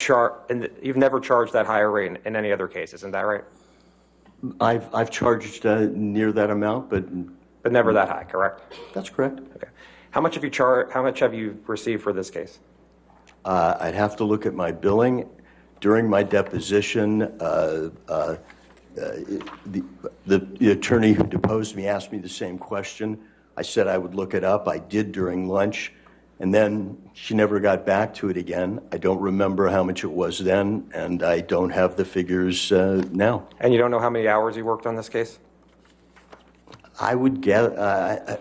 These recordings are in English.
you've never charged that higher rate in any other case, isn't that right? I've charged near that amount, but never that high, correct? That's correct. Okay. How much have you received for this case? I'd have to look at my billing. During my deposition, the attorney who deposed me asked me the same question. I said I would look it up. I did during lunch, and then she never got back to it again. I don't remember how much it was then, and I don't have the figures now. And you don't know how many hours you worked on this case? I would guess,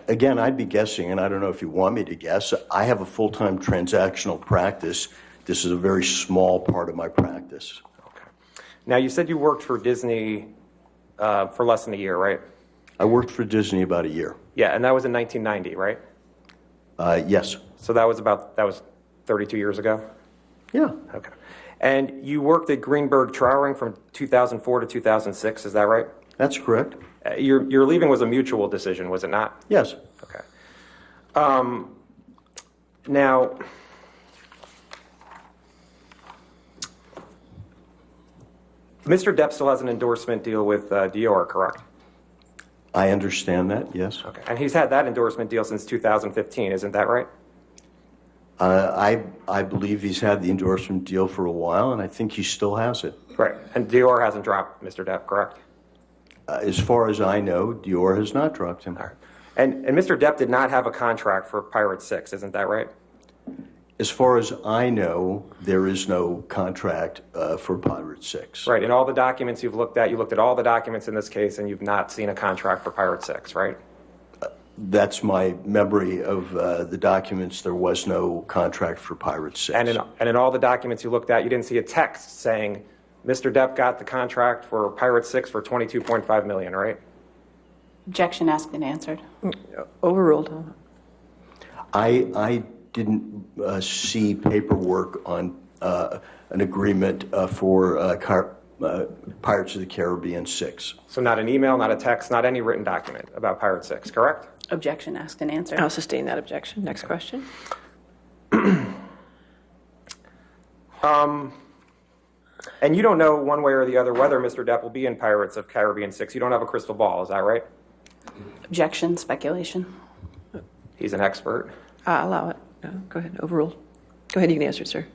again, I'd be guessing, and I don't know if you want me to guess. I have a full-time transactional practice. This is a very small part of my practice. Okay. Now, you said you worked for Disney for less than a year, right? I worked for Disney about a year. Yeah, and that was in 1990, right? Yes. So that was 32 years ago? Yeah. Okay. And you worked at Greenberg Trowering from 2004 to 2006, is that right? That's correct. Your leaving was a mutual decision, was it not? Yes. Okay. Now, Mr. Depp still has an endorsement deal with Dior, correct? I understand that, yes. Okay. And he's had that endorsement deal since 2015, isn't that right? I believe he's had the endorsement deal for a while, and I think he still has it. Right. And Dior hasn't dropped Mr. Depp, correct? As far as I know, Dior has not dropped him. All right. And Mr. Depp did not have a contract for Pirate 6, isn't that right? As far as I know, there is no contract for Pirate 6. Right. In all the documents you've looked at, you looked at all the documents in this case, and you've not seen a contract for Pirate 6, right? That's my memory of the documents. There was no contract for Pirate 6. And in all the documents you looked at, you didn't see a text saying, Mr. Depp got the contract for Pirate 6 for $22.5 million, right? Objection asked and answered. Overruled. I didn't see paperwork on an agreement for Pirates of the Caribbean 6. So not an email, not a text, not any written document about Pirate 6, correct? Objection asked and answered. I'll sustain that objection. Next question. And you don't know one way or the other whether Mr. Depp will be in Pirates of Caribbean 6. You don't have a crystal ball, is that right? Objection, speculation. He's an expert. Allow it. No, go ahead. Overruled. Go ahead. You can answer, sir.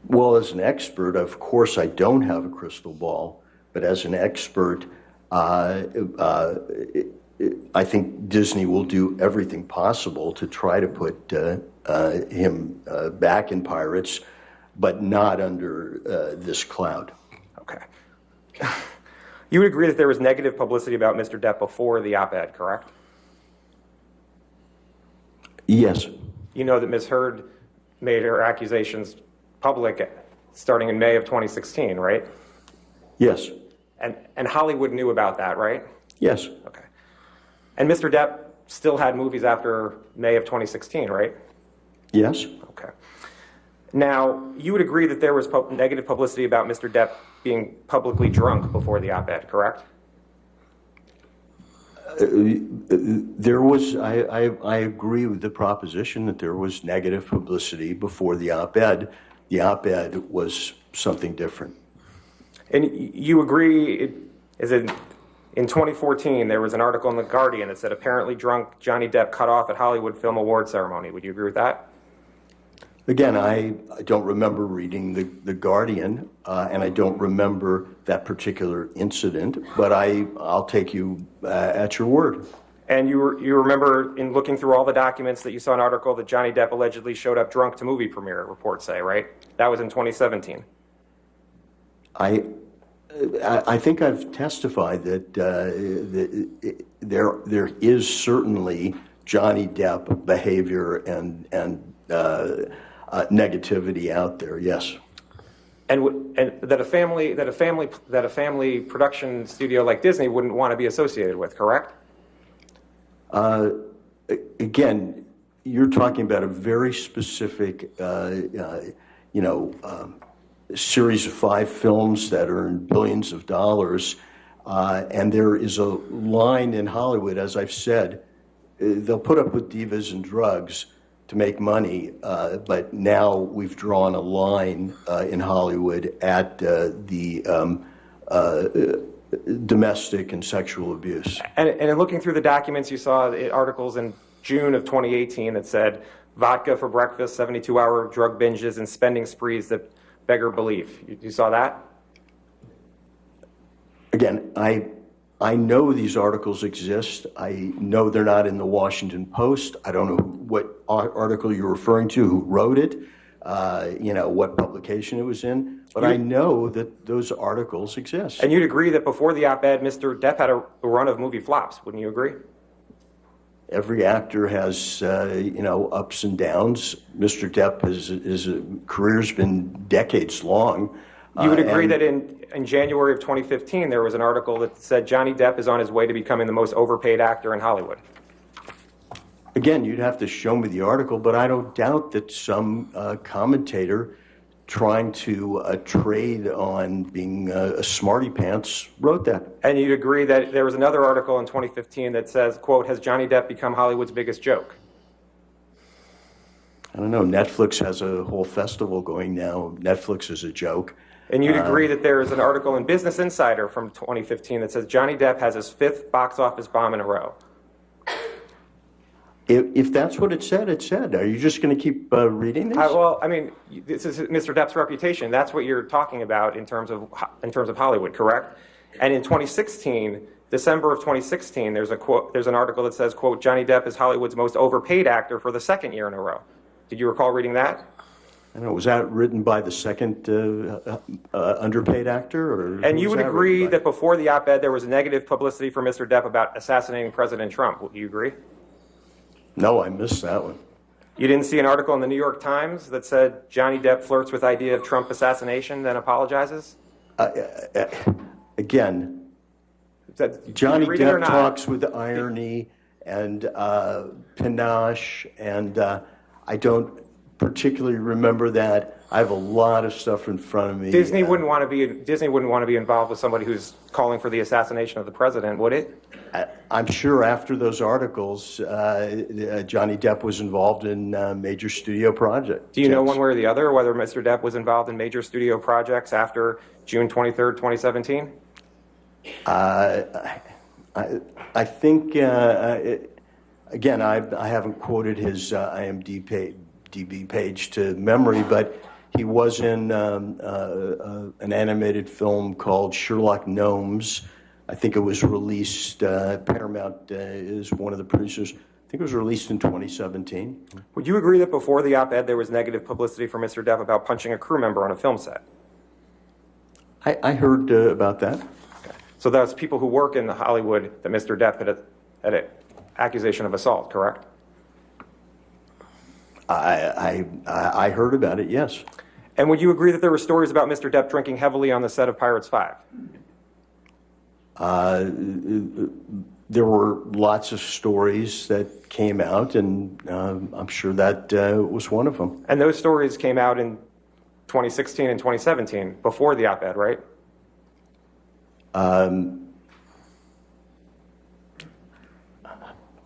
Well, as an expert, of course, I don't have a crystal ball. But as an expert, I think Disney will do everything possible to try to put him back in Pirates, but not under this cloud. Okay. You would agree that there was negative publicity about Mr. Depp before the op-ed, correct? Yes. You know that Ms. Heard made her accusations public starting in May of 2016, right? Yes. And Hollywood knew about that, right? Yes. Okay. And Mr. Depp still had movies after May of 2016, right? Yes. Okay. Now, you would agree that there was negative publicity about Mr. Depp being publicly drunk before the op-ed, correct? There was, I agree with the proposition that there was negative publicity before the op-ed. The op-ed was something different. And you agree, in 2014, there was an article in The Guardian that said apparently drunk Johnny Depp cut off at Hollywood Film Award ceremony. Would you agree with that? Again, I don't remember reading The Guardian, and I don't remember that particular incident, but I'll take you at your word. And you remember in looking through all the documents that you saw an article that Johnny Depp allegedly showed up drunk to movie premiere, reports say, right? That was in 2017. I think I've testified that there is certainly Johnny Depp behavior and negativity out there. Yes. And that a family production studio like Disney wouldn't want to be associated with, correct? Again, you're talking about a very specific, series of 5 films that earn billions of dollars, and there is a line in Hollywood, as I've said, they'll put up with divas and drugs, to make money, but now we've drawn a line in Hollywood at the domestic and sexual abuse. And in looking through the documents, you saw articles in June of 2018 that said vodka for breakfast, 72-hour drug binges, and spending sprees that beggar belief. You saw that? Again, I know these articles exist. I know they're not in the Washington Post. I don't know what article you're referring to, who wrote it, what publication it was in. But I know that those articles exist. And you'd agree that before the op-ed, Mr. Depp had a run of movie flops, wouldn't you agree? Every actor has, ups and downs. Mr. Depp, his career's been decades long. You would agree that in January of 2015, there was an article that said Johnny Depp is on his way to becoming the most overpaid actor in Hollywood. Again, you'd have to show me the article, but I don't doubt that some commentator trying to trade on being a smarty pants wrote that. And you'd agree that there was another article in 2015 that says, quote, has Johnny Depp become Hollywood's biggest joke? I don't know. Netflix has a whole festival going now. Netflix is a joke. And you'd agree that there is an article in Business Insider from 2015 that says Johnny Depp has his 5th box office bomb in a row. If that's what it said, it said. Are you just going to keep reading this? This is Mr. Depp's reputation. That's what you're talking about in terms of Hollywood, correct? And in 2016, December of 2016, there's an article that says, quote, Johnny Depp is Hollywood's most overpaid actor for the 2nd year in a row. Did you recall reading that? I don't know. Was that written by the second underpaid actor? And you would agree that before the op-ed, there was negative publicity for Mr. Depp about assassinating President Trump. Would you agree? No, I missed that one. You didn't see an article in the New York Times that said Johnny Depp flirts with idea of Trump assassination, then apologizes? Again, Johnny Depp talks with irony and panache, and I don't particularly remember that. I have a lot of stuff in front of me. Disney wouldn't want to be involved with somebody who's calling for the assassination of the president, would it? I'm sure after those articles, Johnny Depp was involved in major studio projects. Do you know one way or the other whether Mr. Depp was involved in major studio projects after June 23rd, 2017? I think, again, I haven't quoted his IMDb page to memory, but he was in an animated film called Sherlock Gnomes. I think it was released, Paramount is one of the producers. I think it was released in 2017. Would you agree that before the op-ed there was negative publicity for Mr. Depp about punching a crew member on a film set? I heard about that. Okay. So that's people who work in Hollywood that Mr. Depp had an accusation of assault, correct? I heard about it, yes. And would you agree that there were stories about Mr. Depp drinking heavily on the set of Pirates 5? There were lots of stories that came out, and I'm sure that was one of them. And those stories came out in 2016 and 2017, before the op-ed, right?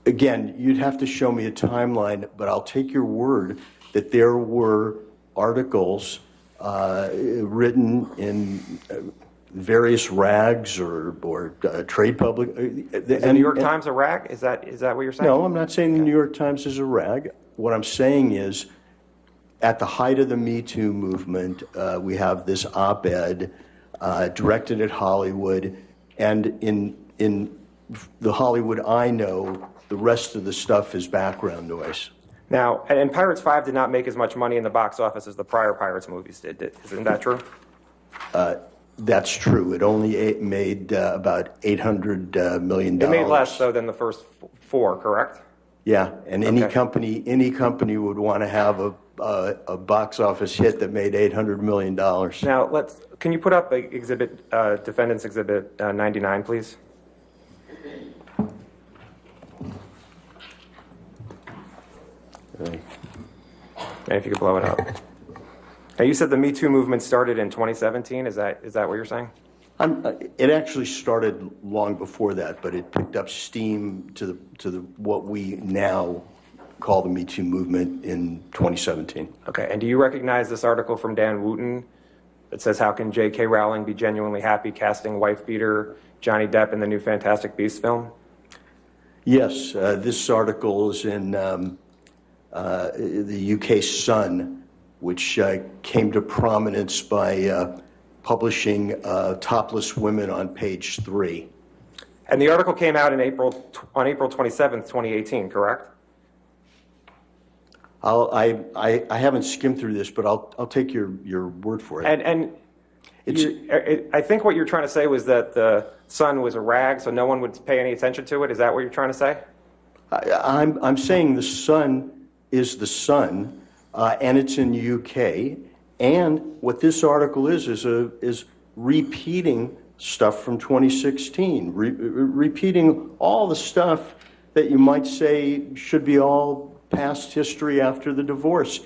Again, you'd have to show me a timeline, but I'll take your word that there were articles written in various rags or trade public. Is the New York Times a rag? Is that what you're saying? No, I'm not saying the New York Times is a rag. What I'm saying is, at the height of the Me Too movement, we have this op-ed directed at Hollywood, and in the Hollywood I know, the rest of the stuff is background noise. Now, and Pirates 5 did not make as much money in the box office as the prior Pirates movies did. Isn't that true? That's true. It only made about $800 million. It made less, though, than the first 4, correct? Yeah, and any company would want to have a box office hit that made $800 million. Now, can you put up Defendant's Exhibit 99, please? And if you could blow it up. Now, you said the Me Too movement started in 2017. Is that what you're saying? It actually started long before that, but it picked up steam to the what we now call the Me Too movement in 2017. Okay, and do you recognize this article from Dan Wooten that says, how can J.K. Rowling be genuinely happy casting wife-beater Johnny Depp in the new Fantastic Beasts film? Yes, this article is in the UK Sun, which came to prominence by publishing topless women on page 3. And the article came out on April 27th, 2018, correct? I haven't skimmed through this, but I'll take your word for it. And I think what you're trying to say was that the Sun was a rag, so no one would pay any attention to it. Is that what you're trying to say? I'm saying the Sun is the Sun, and it's in the UK. And what this article is repeating stuff from 2016, repeating all the stuff that you might say should be all past history after the divorce.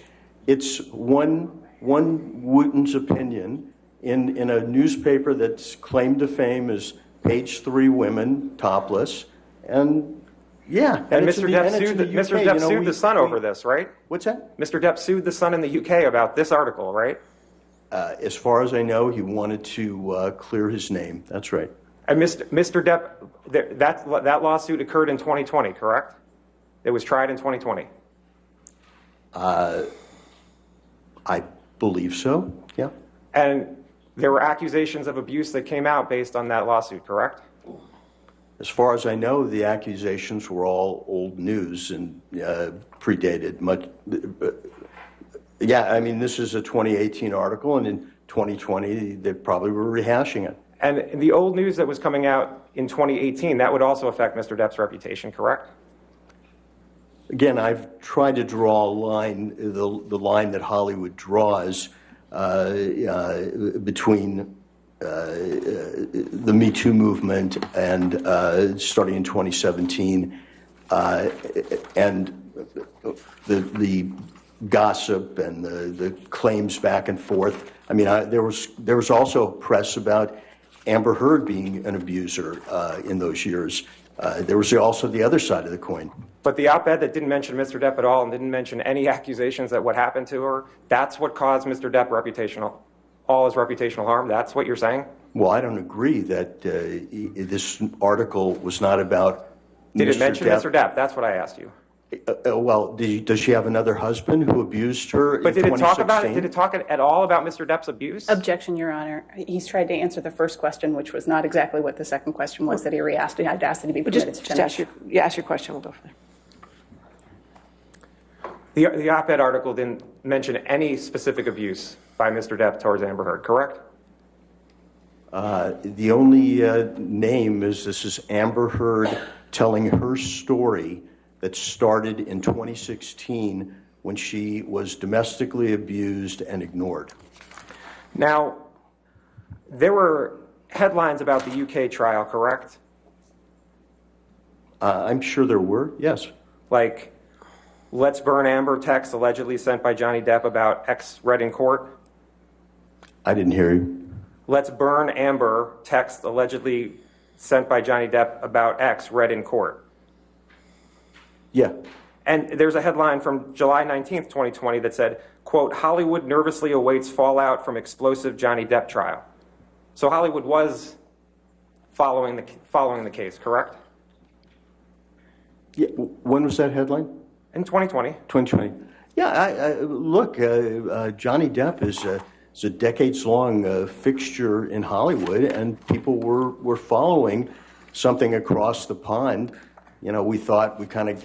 It's one Wooten's opinion in a newspaper that's claimed to fame as page 3 women topless, and yeah. And Mr. Depp sued the Sun over this, right? What's that? Mr. Depp sued the Sun in the UK about this article, right? As far as I know, he wanted to clear his name. That's right. And Mr. Depp, that lawsuit occurred in 2020, correct? It was tried in 2020. I believe so, yeah. And there were accusations of abuse that came out based on that lawsuit, correct? As far as I know, the accusations were all old news and predated much. Yeah, I mean, this is a 2018 article, and in 2020, they probably were rehashing it. And the old news that was coming out in 2018, that would also affect Mr. Depp's reputation, correct? Again, I've tried to draw a line, the line that Hollywood draws between the Me Too movement and starting in 2017 and the gossip and the claims back and forth. I mean, there was also press about Amber Heard being an abuser in those years. There was also the other side of the coin. But the op-ed that didn't mention Mr. Depp at all and didn't mention any accusations that what happened to her, that's what caused Mr. Depp all his reputational harm? That's what you're saying? Well, I don't agree that this article was not about Did Mr. it mention Depp. Mr. Depp? That's what I asked you. Well, does she have another husband who abused her But in did it 2016? talk about it? Did it talk at all about Mr. Depp's abuse? Objection, Your Honor. He's tried to answer the first question, which was not exactly what the second question was that he re-asked. I'd asked that he be permitted to finish. Ask your question. We'll go from there. The op-ed article didn't mention any specific abuse by Mr. Depp towards Amber Heard, correct? The only name is this is Amber Heard telling her story that started in 2016 when she was domestically abused and ignored. Now, there were headlines about the UK trial, correct? I'm sure there were, yes. Like, let's burn Amber text allegedly sent by Johnny Depp about X read in court. I didn't hear you. Let's burn Amber text allegedly sent by Johnny Depp about X read in court. Yeah. And there's a headline from July 19th, 2020 that said, quote, Hollywood nervously awaits fallout from explosive Johnny Depp trial. So Hollywood was following the case, correct? Yeah. When was that headline? In 2020. 2020. Yeah, look, Johnny Depp is a decades-long fixture in Hollywood, and people were following something across the pond. You know, we thought we kind of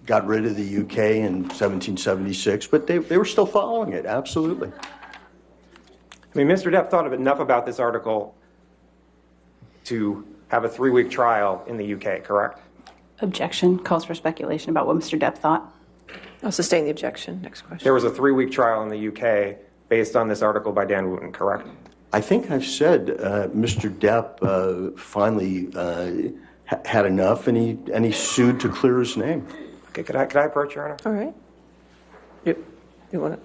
got rid of the UK in 1776, but they were still following it, absolutely. I mean, Mr. Depp thought enough about this article to have a 3-week trial in the UK, correct? Objection. Calls for speculation about what Mr. Depp thought. I'll sustain the objection. Next question. There was a 3-week trial in the UK based on this article by Dan Wooten, correct? I think I've said Mr. Depp finally had enough, and he sued to clear his name. Okay, could I approach, Your Honor? All right. You want to?